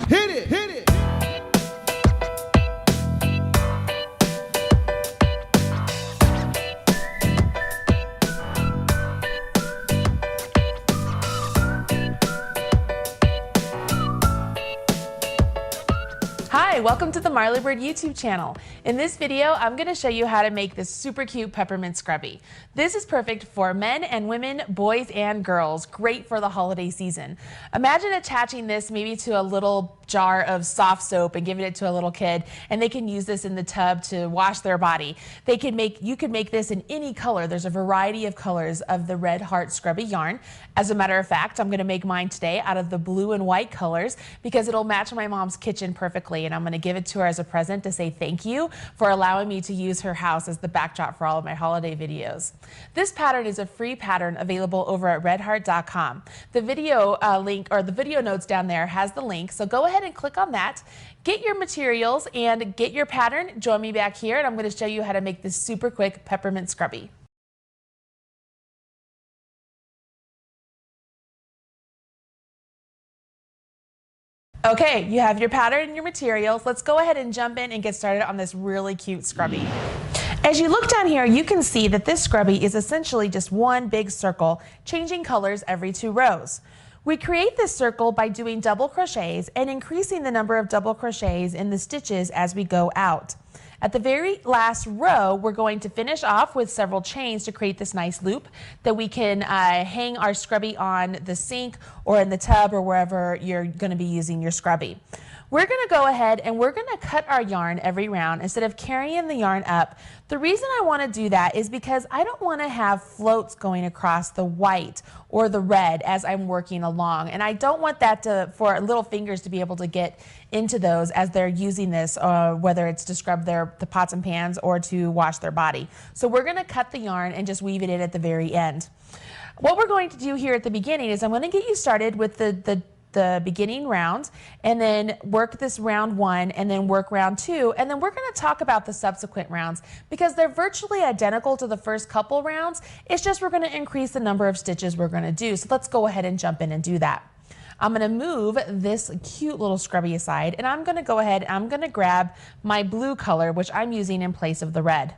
Hit it, hit it. Hi, welcome to the Marley Bird YouTube channel. In this video, I'm going to show you how to make this super cute peppermint scrubby. This is perfect for men and women, boys and girls. Great for the holiday season. Imagine attaching this maybe to a little jar of soft soap and giving it to a little kid, and they can use this in the tub to wash their body. You could make this in any color. There's a variety of colors of the Red Heart Scrubby yarn. As a matter of fact, I'm going to make mine today out of the blue and white colors because it'll match my mom's kitchen perfectly, and I'm going to give it to her as a present to say thank you for allowing me to use her house as the backdrop for all of my holiday videos. This pattern is a free pattern available over at redheart.com. The video link, or the video notes down there, has the link, so go ahead and click on that. Get your materials and get your pattern. Join me back here, and I'm going to show you how to make this super quick peppermint scrubby. Okay, you have your pattern and your materials. Let's go ahead and jump in and get started on this really cute scrubby. As you look down here, you can see that this scrubby is essentially just one big circle, changing colors every 2 rows. We create this circle by doing double crochets and increasing the number of double crochets in the stitches as we go out. At the very last row, we're going to finish off with several chains to create this nice loop that we can hang our scrubby on the sink or in the tub or wherever you're going to be using your scrubby. We're going to go ahead and we're going to cut our yarn every round instead of carrying the yarn up. The reason I want to do that is because I don't want to have floats going across the white or the red as I'm working along, and I don't want that for little fingers to be able to get into those as they're using this, whether it's to scrub the pots and pans or to wash their body. So we're going to cut the yarn and just weave it in at the very end. What we're going to do here at the beginning is I'm going to get you started with the beginning round, and then work this round 1, and then work round 2, and then we're going to talk about the subsequent rounds because they're virtually identical to the first couple rounds. It's just we're going to increase the number of stitches we're going to do. So let's go ahead and jump in and do that. I'm going to move this cute little scrubby aside, and I'm going to go ahead and I'm going to grab my blue color, which I'm using in place of the red.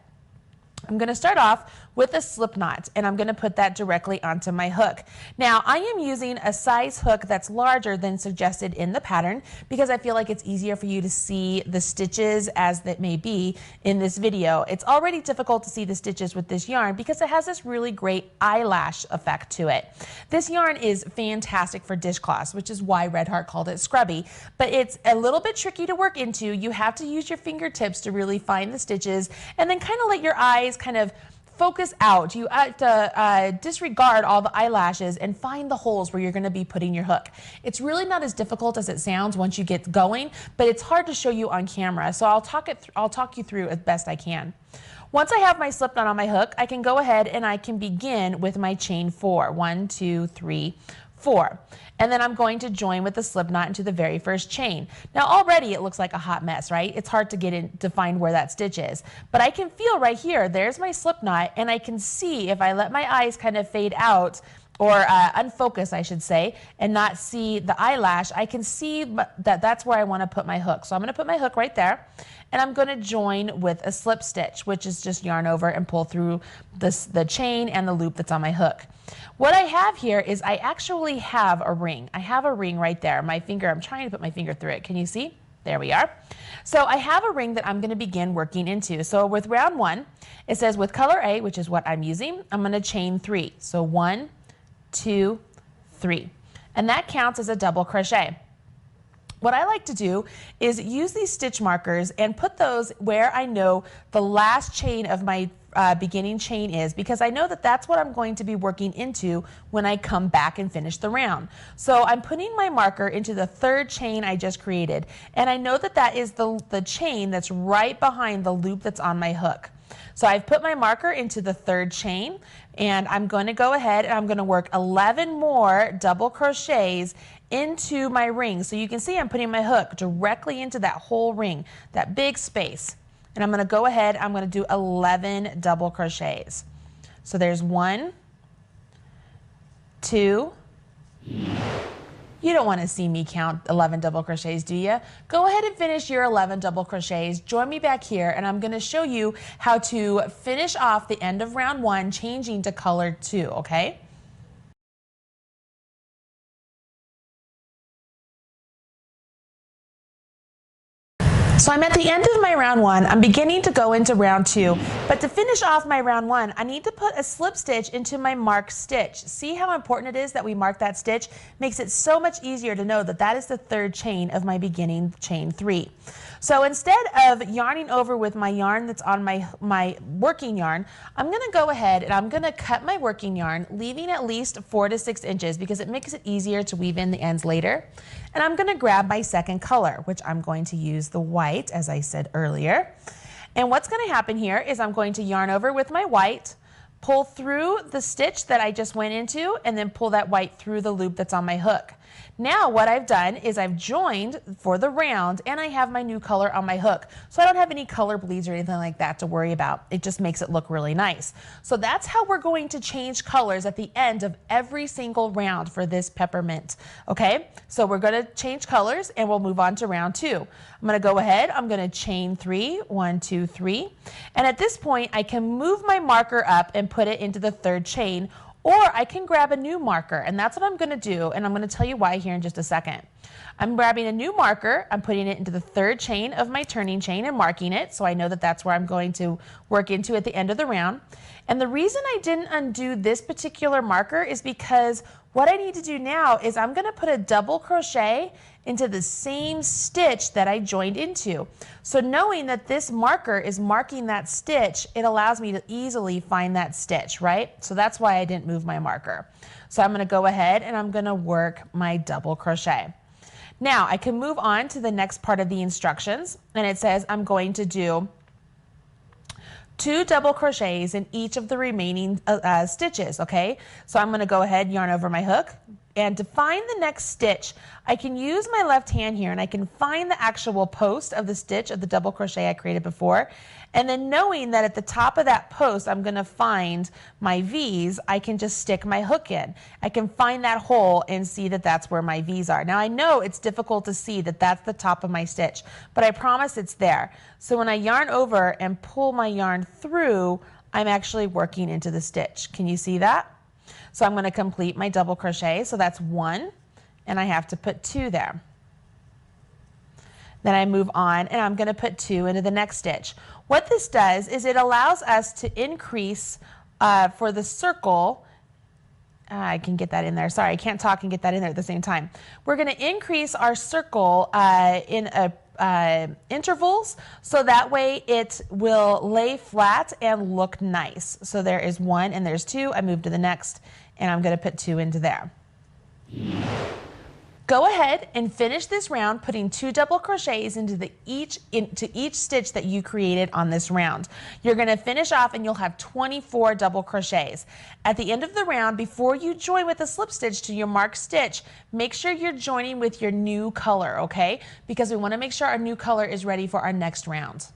I'm going to start off with a slip knot, and I'm going to put that directly onto my hook. Now, I am using a size hook that's larger than suggested in the pattern because I feel like it's easier for you to see the stitches as that may be in this video. It's already difficult to see the stitches with this yarn because it has this really great eyelash effect to it. This yarn is fantastic for dishcloths, which is why Red Heart called it Scrubby, but it's a little bit tricky to work into. You have to use your fingertips to really find the stitches and then kind of let your eyes kind of focus out. You have to disregard all the eyelashes and find the holes where you're going to be putting your hook. It's really not as difficult as it sounds once you get going, but it's hard to show you on camera. So I'll talk you through as best I can. Once I have my slip knot on my hook, I can go ahead and I can begin with my chain 4. 1, 2, 3, 4. And then I'm going to join with the slip knot into the very first chain. Now already it looks like a hot mess, right? It's hard to get in to find where that stitch is. But I can feel right here, there's my slip knot, and I can see if I let my eyes kind of fade out, or unfocus I should say, and not see the eyelash, I can see that that's where I want to put my hook. So I'm going to put my hook right there, and I'm going to join with a slip stitch, which is just yarn over and pull through the chain and the loop that's on my hook. What I have here is I actually have a ring. I have a ring right there. My finger, I'm trying to put my finger through it. Can you see? There we are. So I have a ring that I'm going to begin working into. So with round 1, it says with color A, which is what I'm using, I'm going to chain 3. So 1, 2, 3. And that counts as a double crochet. What I like to do is use these stitch markers and put those where I know the last chain of my beginning chain is, because I know that that's what I'm going to be working into when I come back and finish the round. So I'm putting my marker into the 3rd chain I just created, and I know that that is the chain that's right behind the loop that's on my hook. So I've put my marker into the 3rd chain, and I'm going to go ahead and I'm going to work 11 more double crochets into my ring. So you can see I'm putting my hook directly into that whole ring, that big space. And I'm going to go ahead, I'm going to do 11 double crochets. So there's 1, 2, You don't want to see me count 11 double crochets, do you? Go ahead and finish your 11 double crochets. Join me back here and I'm going to show you how to finish off the end of round 1 changing to color 2, okay? So I'm at the end of my round 1. I'm beginning to go into round 2, but to finish off my round 1, I need to put a slip stitch into my marked stitch. See how important it is that we mark that stitch? Makes it so much easier to know that that is the 3rd chain of my beginning chain 3. So instead of yarning over with my yarn that's on my working yarn, I'm going to go ahead and I'm going to cut my working yarn, leaving at least 4 to 6 inches because it makes it easier to weave in the ends later. And I'm going to grab my second color, which I'm going to use the white, as I said earlier. And what's going to happen here is I'm going to yarn over with my white, pull through the stitch that I just went into, and then pull that white through the loop that's on my hook. Now what I've done is I've joined for the round and I have my new color on my hook. So I don't have any color bleeds or anything like that to worry about. It just makes it look really nice. So that's how we're going to change colors at the end of every single round for this peppermint. Okay, so we're going to change colors and we'll move on to round 2. I'm going to go ahead, I'm going to chain 3, 1, 2, 3. And at this point I can move my marker up and put it into the 3rd chain, or I can grab a new marker, and that's what I'm going to do, and I'm going to tell you why here in just a second. I'm grabbing a new marker, I'm putting it into the 3rd chain of my turning chain and marking it, so I know that that's where I'm going to work into at the end of the round. And the reason I didn't undo this particular marker is because what I need to do now is I'm going to put a double crochet into the same stitch that I joined into. So knowing that this marker is marking that stitch, it allows me to easily find that stitch, right? So that's why I didn't move my marker. So I'm going to go ahead and I'm going to work my double crochet. Now I can move on to the next part of the instructions, and it says I'm going to do 2 double crochets in each of the remaining stitches, okay? So I'm going to go ahead, yarn over my hook, and to find the next stitch, I can use my left hand here and I can find the actual post of the stitch of the double crochet I created before. And then knowing that at the top of that post I'm going to find my V's, I can just stick my hook in. I can find that hole and see that that's where my V's are. Now I know it's difficult to see that that's the top of my stitch, but I promise it's there. So when I yarn over and pull my yarn through, I'm actually working into the stitch. Can you see that? So I'm going to complete my double crochet. So that's 1, and I have to put 2 there. Then I move on and I'm going to put 2 into the next stitch. What this does is it allows us to increase for the circle. I can get that in there. Sorry, I can't talk and get that in there at the same time. We're going to increase our circle in intervals, so that way it will lay flat and look nice. So there is 1 and there's 2. I move to the next and I'm going to put 2 into there. Go ahead and finish this round putting 2 double crochets into each stitch that you created on this round. You're going to finish off and you'll have 24 double crochets. At the end of the round, before you join with a slip stitch to your marked stitch, make sure you're joining with your new color, okay? Because we want to make sure our new color is ready for our next round.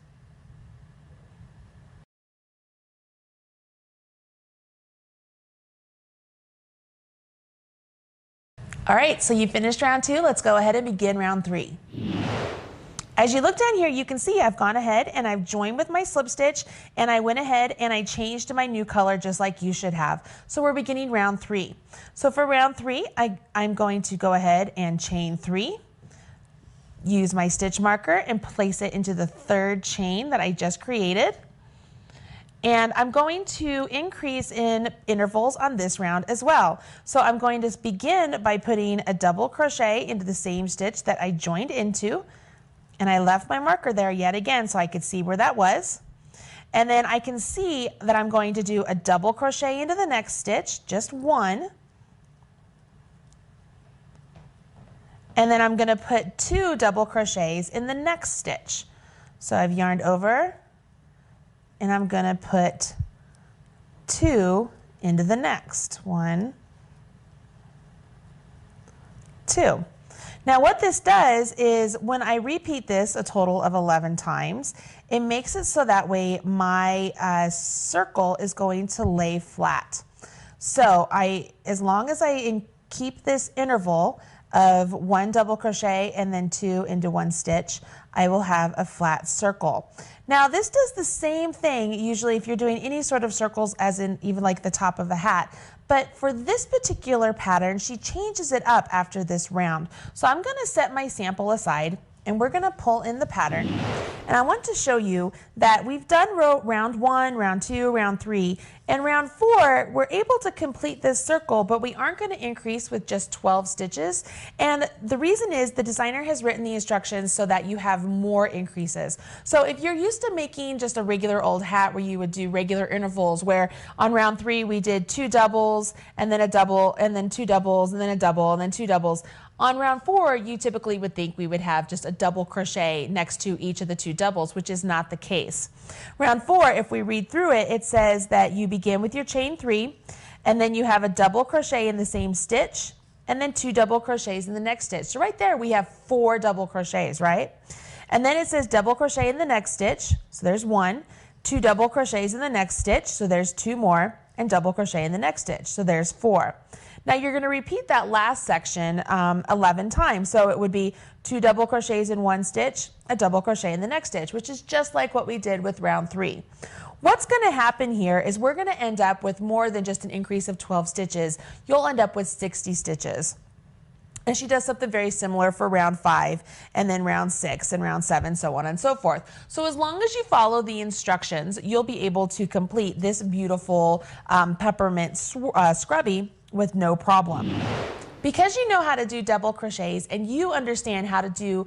All right, so you finished round 2. Let's go ahead and begin round 3. As you look down here, you can see I've gone ahead and I've joined with my slip stitch, and I went ahead and I changed to my new color just like you should have. So we're beginning round 3. So for round 3, I'm going to go ahead and chain 3, use my stitch marker and place it into the 3rd chain that I just created. And I'm going to increase in intervals on this round as well. So I'm going to begin by putting a double crochet into the same stitch that I joined into. And I left my marker there yet again so I could see where that was. And then I can see that I'm going to do a double crochet into the next stitch, just 1. And then I'm going to put 2 double crochets in the next stitch. So I've yarned over, and I'm going to put 2 into the next. 1, 2. Now what this does is when I repeat this a total of 11 times, it makes it so that way my circle is going to lay flat. So as long as I keep this interval of 1 double crochet and then 2 into 1 stitch, I will have a flat circle. Now this does the same thing usually if you're doing any sort of circles, as in even like the top of a hat. But for this particular pattern, she changes it up after this round. So I'm going to set my sample aside and we're going to pull in the pattern. And I want to show you that we've done round 1, round 2, round 3, and round 4, we're able to complete this circle, but we aren't going to increase with just 12 stitches. And the reason is the designer has written the instructions so that you have more increases. So if you're used to making just a regular old hat where you would do regular intervals, where on round 3 we did 2 doubles and then a double and then 2 doubles and then a double and then 2 doubles. On round 4, you typically would think we would have just a double crochet next to each of the 2 doubles, which is not the case. Round 4, if we read through it, it says that you begin with your chain 3, and then you have a double crochet in the same stitch, and then 2 double crochets in the next stitch. So right there we have 4 double crochets, right? And then it says double crochet in the next stitch, so there's 1, 2 double crochets in the next stitch, so there's 2 more, and double crochet in the next stitch, so there's 4. Now you're going to repeat that last section 11 times. So it would be 2 double crochets in 1 stitch, a double crochet in the next stitch, which is just like what we did with round 3. What's going to happen here is we're going to end up with more than just an increase of 12 stitches. You'll end up with 60 stitches. And she does something very similar for round 5 and then round 6 and round 7, so on and so forth. So as long as you follow the instructions, you'll be able to complete this beautiful peppermint scrubby with no problem. Because you know how to do double crochets and you understand how to do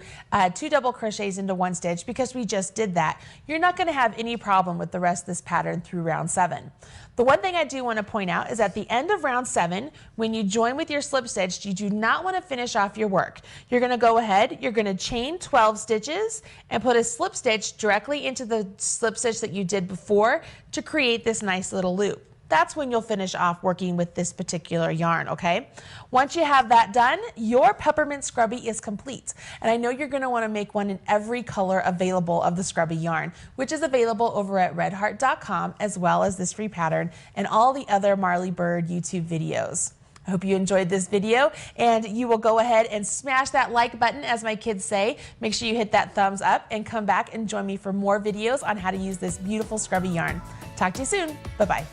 2 double crochets into 1 stitch, because we just did that, you're not going to have any problem with the rest of this pattern through round 7. The one thing I do want to point out is at the end of round 7, when you join with your slip stitch, you do not want to finish off your work. You're going to go ahead, you're going to chain 12 stitches and put a slip stitch directly into the slip stitch that you did before to create this nice little loop. That's when you'll finish off working with this particular yarn, okay? Once you have that done, your peppermint scrubby is complete. And I know you're going to want to make one in every color available of the scrubby yarn, which is available over at redheart.com, as well as this free pattern and all the other Marley Bird YouTube videos. I hope you enjoyed this video, and you will go ahead and smash that like button, as my kids say. Make sure you hit that thumbs up and come back and join me for more videos on how to use this beautiful scrubby yarn. Talk to you soon. Bye-bye.